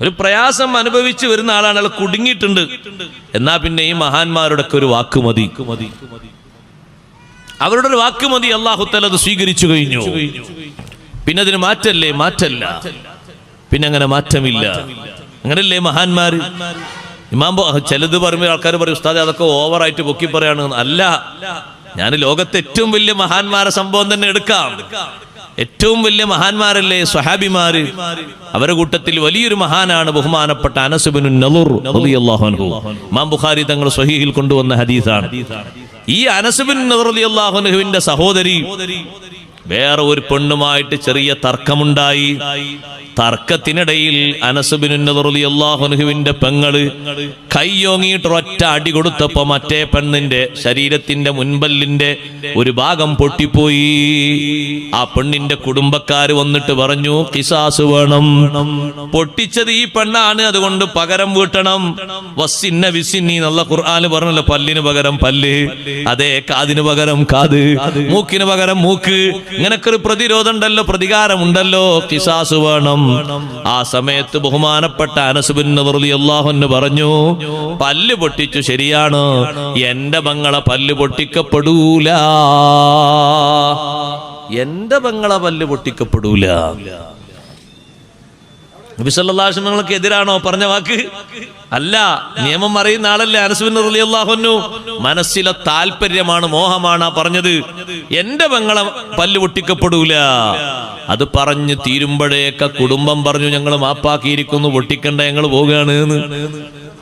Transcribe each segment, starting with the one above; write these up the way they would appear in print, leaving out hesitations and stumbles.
ഒരു പ്രയാസം അനുഭവിച്ച് വരുന്ന ആളാണ്, അയാൾ കുടുങ്ങിയിട്ടുണ്ട്. എന്നാ പിന്നെ ഈ മഹാന്മാരുടെ ഒക്കെ ഒരു വാക്ക് മതി, അവരുടെ ഒരു വാക്ക് മതി. അല്ലാഹു തആല അത് സ്വീകരിച്ചു കഴിഞ്ഞു. പിന്നെ അതിന് മാറ്റല്ല, പിന്നെ അങ്ങനെ മാറ്റമില്ല. അങ്ങനല്ലേ മഹാന്മാര്? ചിലത് പറയുമ്പോൾ ആൾക്കാർ പറയും, ഉസ്താദേ അതൊക്കെ ഓവറായിട്ട് പൊക്കി പറയാണ്. അല്ല, ഞാൻ ലോകത്തെ ഏറ്റവും വലിയ മഹാന്മാരെ സംഭവം തന്നെ എടുക്കാം. ഏറ്റവും വലിയ മഹാന്മാരല്ലേ സ്വഹാബിമാര്. അവരുടെ കൂട്ടത്തിൽ വലിയൊരു മഹാനാണ് ബഹുമാനപ്പെട്ട അനസ് ഇബ്നു നളർ റളിയല്ലാഹു അൻഹു. ഇമാം ബുഖാരി തങ്ങൾ സ്വഹീഹിൽ കൊണ്ടുവന്ന ഹദീസാണ്. ഈ അനസ് ഇബ്നു നളർ റളിയല്ലാഹു അൻഹുവിന്റെ സഹോദരി വേറെ ഒരു പെണ്ണുമായിട്ട് ചെറിയ തർക്കമുണ്ടായി. തർക്കത്തിനിടയിൽ അനസ് ഇബ്നു നളർ റളിയല്ലാഹു അൻഹുവിന്റെ പെങ്ങള് കൈയോങ്ങിയിട്ട് ഒറ്റ അടി കൊടുത്തപ്പോ മറ്റേ പെണ്ണിന്റെ ശരീരത്തിന്റെ മുൻപല്ലിന്റെ ഒരു ഭാഗം പൊട്ടിപ്പോയി. ആ പെണ്ണിന്റെ കുടുംബക്കാര് വന്നിട്ട് പറഞ്ഞു, ഖിസാസ് വേണം, പൊട്ടിച്ചത് ഈ പെണ്ണാണ്, അതുകൊണ്ട് പകരം വീട്ടണം. വസ്സിന്ന വിസ്സിന്നി എന്നുള്ള ഖുർആനിൽ പറഞ്ഞല്ലോ, പല്ലിന് പകരം പല്ല്, അതേ കാതിന് പകരം കാത്, മൂക്കിന് പകരം മൂക്ക്. ഇങ്ങനൊക്കെ ഒരു പ്രതിരോധം ഉണ്ടല്ലോ, പ്രതികാരമുണ്ടല്ലോ, ഖിസാസ് വേണം. ആ സമയത്ത് ബഹുമാനപ്പെട്ട അനസ് ഇബ്നു നളർ റളിയല്ലാഹു അൻഹു പറഞ്ഞു, പല്ല് പൊട്ടിച്ചു ശരിയാണ്, എന്റെ പെങ്ങളെ പല്ല് പൊട്ടിക്കപ്പെടൂല, എന്റെ പെങ്ങളെ പല്ല് പൊട്ടിക്കപ്പെടൂല. നബി സല്ലല്ലാഹു അലൈഹി വസല്ലമക്ക് എതിരാണോ പറഞ്ഞ വാക്ക്? അല്ല, നിയമം അറിയുന്ന ആളല്ലേ അനസ് ഇബ്നു നളർ റളിയല്ലാഹു അൻഹു. മനസ്സിലെ താല്പര്യമാണ്, മോഹമാണ് പറഞ്ഞത്. എന്റെ പെങ്ങളെ പല്ല് പൊട്ടിക്കപ്പെടൂല. അത് പറഞ്ഞ് തീരുമ്പോഴേക്ക കുടുംബം പറഞ്ഞു, ഞങ്ങൾ മാപ്പാക്കിയിരിക്കുന്നു, പൊട്ടിക്കണ്ട, ഞങ്ങൾ പോവുകയാണ് എന്ന്.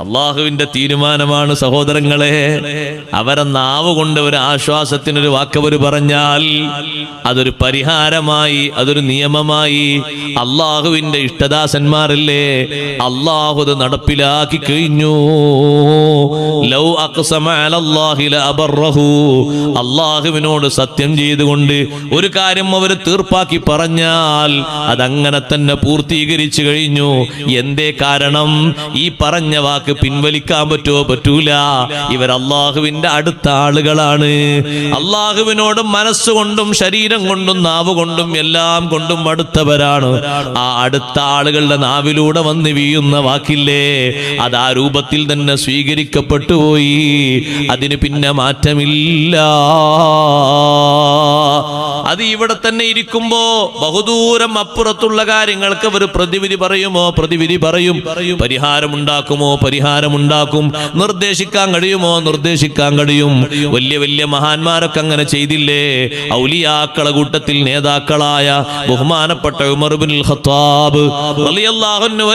അള്ളാഹുവിന്റെ തീരുമാനമാണ് സഹോദരങ്ങളെ. അവരെ നാവ് കൊണ്ട് ഒരു ആശ്വാസത്തിനൊരു വാക്കവര് പറഞ്ഞാൽ അതൊരു പരിഹാരമായി, അതൊരു നിയമമായി. അള്ളാഹുവിന്റെ ഇഷ്ടദാസന്മാരല്ലേ, അള്ളാഹു അത് നടപ്പിലാക്കി കഴിഞ്ഞു. ലൗ അഖ്സമ അലല്ലാഹി ലഅബറഹു, അള്ളാഹുവിനോട് സത്യം ചെയ്തുകൊണ്ട് ഒരു കാര്യം അവര് തീർപ്പാക്കി പറഞ്ഞാൽ അതങ്ങനെ തന്നെ പൂർത്തീകരിച്ചു കഴിഞ്ഞു. എന്തേ കാരണം? ഈ പറഞ്ഞ വാക്ക് പിൻവലിക്കാൻ പറ്റൂല. ഇവർ അള്ളാഹുവിന്റെ അടുത്ത ആളുകളാണ്. അള്ളാഹുവിനോട് മനസ്സുകൊണ്ടും ശരീരം കൊണ്ടും നാവ് കൊണ്ടും എല്ലാം കൊണ്ടും അടുത്തവരാണ്. ആ അടുത്ത ആളുകളുടെ നാവിലൂടെ വന്ന് വീഴുന്ന വാക്കില്ലേ, അത് ആ രൂപത്തിൽ തന്നെ സ്വീകരിക്കപ്പെട്ടു പോയി. അതിന് പിന്നെ മാറ്റമില്ല. അത് ഇവിടെ തന്നെ ഇരിക്കുമ്പോ ബഹുദൂരം അപ്പുറത്തുള്ള കാര്യങ്ങൾക്ക് അവർ പ്രതിവിധി പറയുമോ? പ്രതിവിധി പറയും. പരിഹാരമുണ്ടാക്കുമോ? പരിഹാരമുണ്ടാക്കും. നിർദ്ദേശിക്കാൻ കഴിയുമോ? നിർദ്ദേശിക്കാൻ കഴിയും. വലിയ വലിയ മഹാന്മാരൊക്കെ അങ്ങനെ ചെയ്തില്ലേ? ഔലിയാക്കളെ കൂട്ടത്തിൽ നേതാക്കളായ ബഹുമാനപ്പെട്ട ഉമർ ഇബ്നുൽ ഖത്താബ് റളിയല്ലാഹു അൻഹു